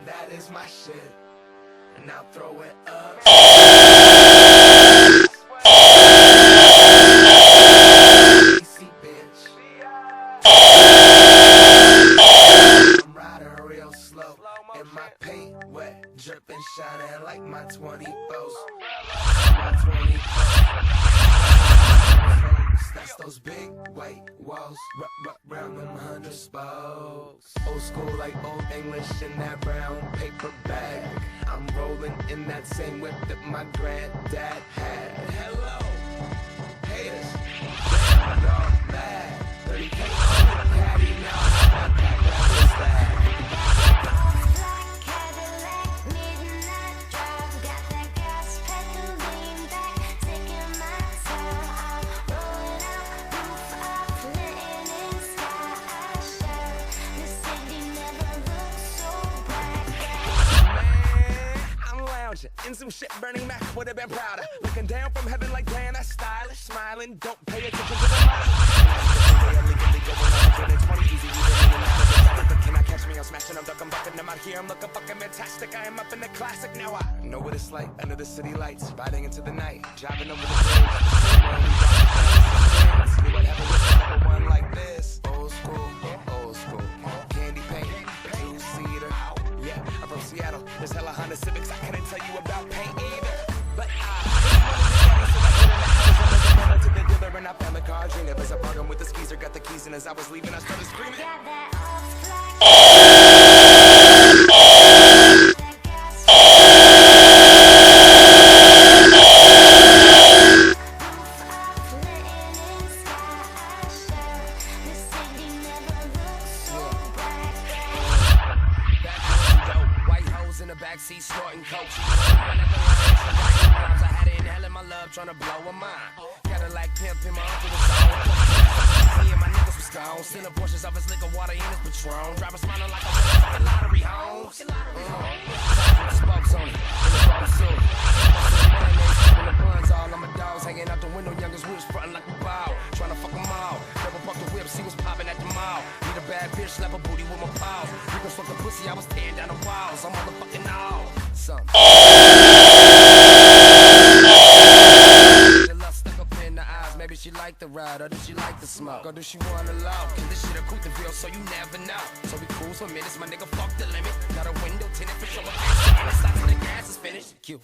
that is my shit. And now throw it up. Easy, bitch. I'm riding real slow. And my paint wet, dripping, shining like my 24s. My 24s. That's those big white walls, round them 100 spokes. Old school like old English in that brown paper bag. I'm rolling in that same whip that my granddad had. Hello, haters, y'all mad. 30K on the caddy now. That is that. In some shit burning Mac would have been prouder. Looking down from heaven like damn, that's stylish. Smiling, don't pay attention to the mileage. Can I catch me? I'm smashing, I'm ducking, bucking. I'm out here, I'm looking fucking fantastic. I am up in the classic. Now I know what it's like under the city lights, riding into the night, driving over the bridge. Whatever with another one like this. Old school, candy paint, two-seater. Yeah, I'm from Seattle. There's hella Honda Civics. I couldn't tell you about paint either. But I to the dealer and I found the car. Dream it was a bargain with the skeezer. Got the keys and as I was leaving, I started screaming. Backseat snorting coach. I had it in hell in my love trying to blow a mind. Cadillac pimp in my uncle was on. Me and my niggas was gone. Stealing portions of his liquor, water in his Patron. Driver smiling like a fucking lottery home. Spokes on it, in the wrong suit. When the buns all on my dogs hanging out the window, youngest wheels frontin' like a bow. Trying to fuck them all. Double buck the whip, see what's popping at the mall. Need a bad bitch, slap a booty with my paws. You can fuck the pussy, I was tearing down the walls. I'm motherfucking all. Son. The lust stuck up in the eyes. Maybe she like the ride, or does she like the smoke? Or does she wanna love? Can this shit a cool to feel, so you never know. So we cruise for minutes, my nigga fuck the limit. Got a window tinted for sure. And it's like the gas is finished. Cute.